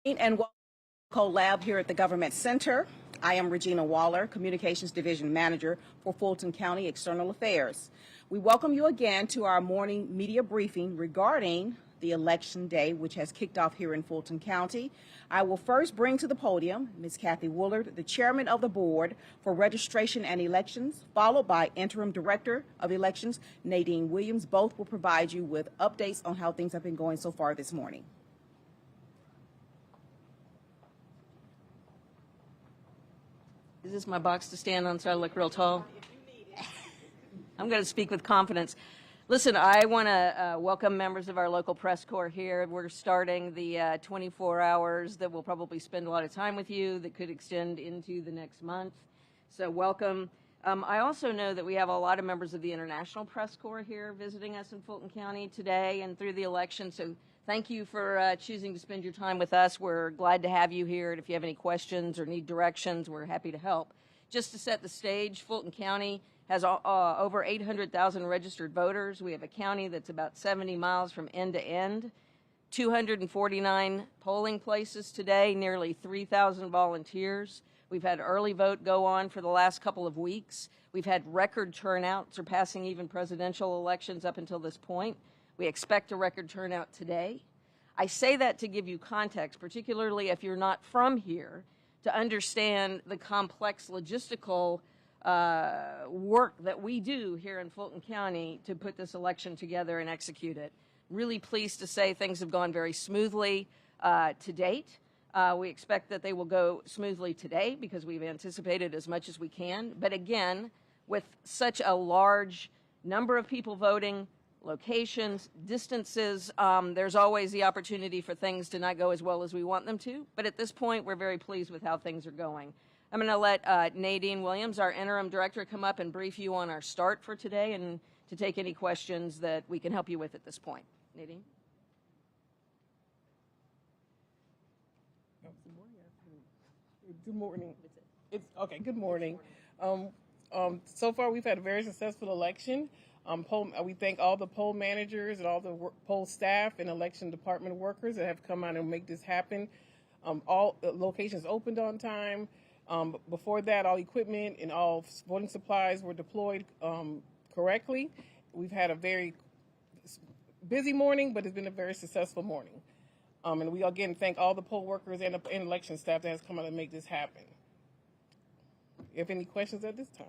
And welcome to the Lab here at the Government Center. I am Regina Waller, Communications Division Manager for Fulton County External Affairs. We welcome you again to our morning media briefing regarding the election day, which has kicked off here in Fulton County. I will first bring to the podium Ms. Kathy Woolard, the Chairman of the Board for Registration and Elections, followed by Interim Director of Elections, Nadine Williams. Both will provide you with updates on how things have been going so far this morning. Is this my box to stand on so I look real tall? I'm going to speak with confidence. Listen, I want to welcome members of our local press corps here. We're starting the 24 hours that we'll probably spend a lot of time with you that could extend into the next month. So welcome. I also know that we have a lot of members of the international press corps here visiting us in Fulton County today and through the election. So thank you for choosing to spend your time with us. We're glad to have you here. And if you have any questions or need directions, we're happy to help. Just to set the stage, Fulton County has over 800,000 registered voters. We have a county that's about 70 miles from end to end, 249 polling places today, nearly 3,000 volunteers. We've had early vote go on for the last couple of weeks. We've had record turnout, surpassing even presidential elections up until this point. We expect a record turnout today. I say that to give you context, particularly if you're not from here, to understand the complex logistical work that we do here in Fulton County to put this election together and execute it. Really pleased to say things have gone very smoothly to date. We expect that they will go smoothly today because we've anticipated as much as we can. But again, with such a large number of people voting, locations, distances, there's always the opportunity for things to not go as well as we want them to. But at this point, we're very pleased with how things are going. I'm going to let Nadine Williams, our interim director, come up and brief you on our start for today and to take any questions that we can help you with at this point. Nadine? Good morning. It's okay. Good morning. So far, we've had a very successful election. We thank all the poll managers and all the poll staff and election department workers that have come out and make this happen. All locations opened on time. Before that, all equipment and all voting supplies were deployed correctly. We've had a very busy morning, but it's been a very successful morning. And we again thank all the poll workers and election staff that has come out and make this happen. If you have any questions at this time?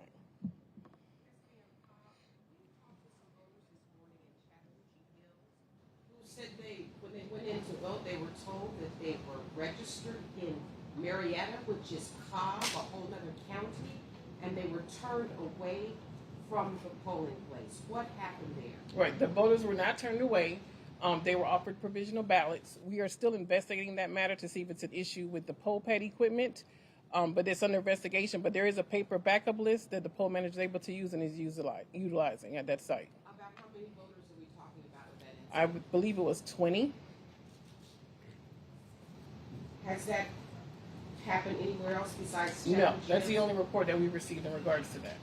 Said when they went in to vote, they were told that they were registered in Marietta, which is Cobb, a whole other county, and they were turned away from the polling place. What happened there? Right, the voters were not turned away. They were offered provisional ballots. We are still investigating that matter to see if it's an issue with the poll pad equipment, but it's under investigation. But there is a paper backup list that the poll manager is able to use and is utilizing at that site. About how many voters are we talking about at that incident? I believe it was 20. Has that happened anywhere else besides No, Challenge that's the Hills? only report that we received in regards to that.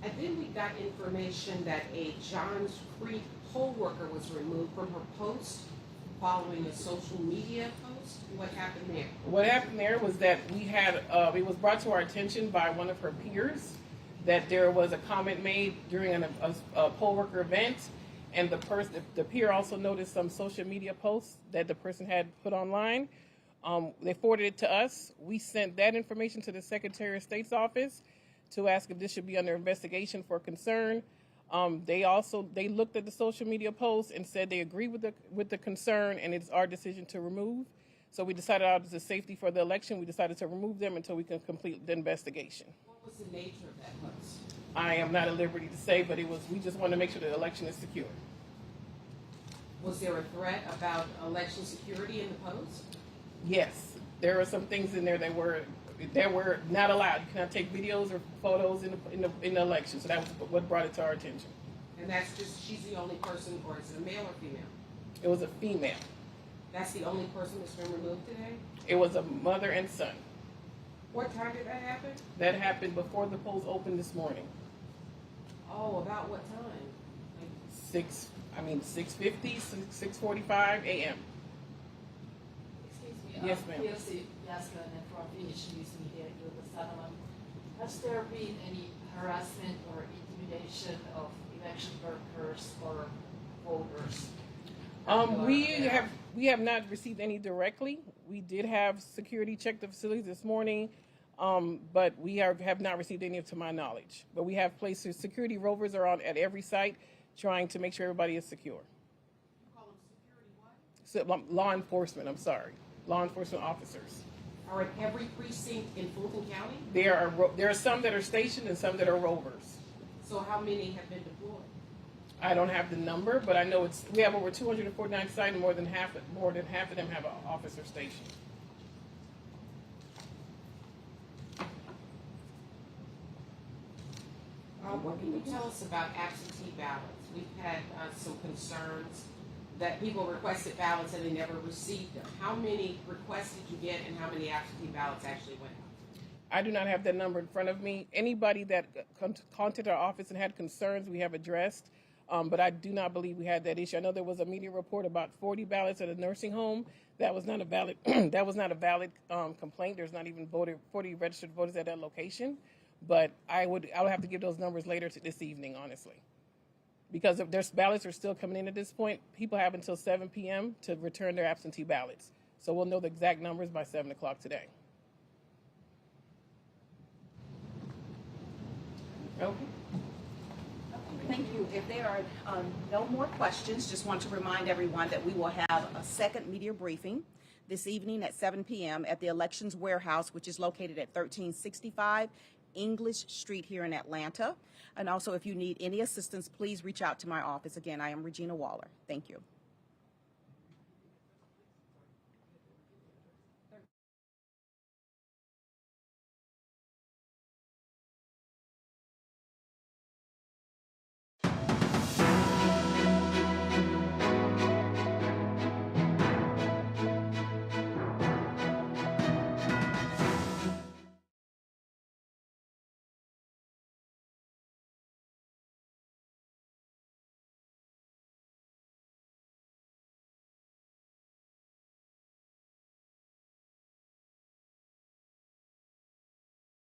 And then we got information that a Johns Creek poll worker was removed from her post following a social media post. What happened there? What happened there was that we had, it was brought to our attention by one of her peers that there was a comment made during a poll worker event, and the peer also noticed some social media posts that the person had put online. They forwarded it to us. We sent that information to the Secretary of State's office to ask if this should be under investigation for concern. They looked at the social media posts and said they agree with the concern, and it's our decision to remove. So we decided out of the safety for the election, we decided to remove them until we can complete the investigation. What was the nature of that post? I am not at liberty to say, but we just want to make sure the election is secure. Was there a threat about election security in the post? Yes, there are some things in there that were not allowed. You cannot take videos or photos in the election. So that was what brought it to our attention. And that's just, she's the only person, or is it a male or female? It was a female. That's the only person that's been removed today? It was a mother and son. What time did that happen? That happened before the polls opened this morning. Oh, about what time? Six. I mean, 6:50, 6:45 a.m. Excuse me. Yes, ma'am. PLC Yaska and from Phoenix News Media, Yoga Salomon. Has there been any harassment or intimidation of election workers or voters? We have not received any directly. We did have security check the facilities this morning, but we have not received any to my knowledge. But we have placed security rovers are on at every site, trying to make sure everybody is secure. You call them security what? So, law enforcement. I'm sorry, law enforcement officers. Are at every precinct in Fulton County? There are some that are stationed and some that are rovers. So how many have been deployed? I don't have the number, but I know we have over 249 sites, and more than half of them have an officer stationed. What can you tell us about absentee ballots? We've had some concerns that people requested ballots and they never received them. How many requests did you get, and how many absentee ballots actually went out? I do not have that number in front of me. Anybody that contacted our office and had concerns, we have addressed. But I do not believe we had that issue. I know there was a media report about 40 ballots at a nursing home. That was not a valid. That was not a valid complaint. There's not even 40 registered voters at that location. But I would have to give those numbers later this evening, honestly, because if their ballots are still coming in at this point. People have until 7 p.m. to return their absentee ballots. So we'll know the exact numbers by 7 o'clock today. Okay. Thank you. If there are no more questions, just want to remind everyone that we will have a second media briefing this evening at 7 p.m. at the Elections Warehouse, which is located at 1365 English Street here in Atlanta. And also, if you need any assistance, please reach out to my office. Again, I am Regina Waller. Thank you.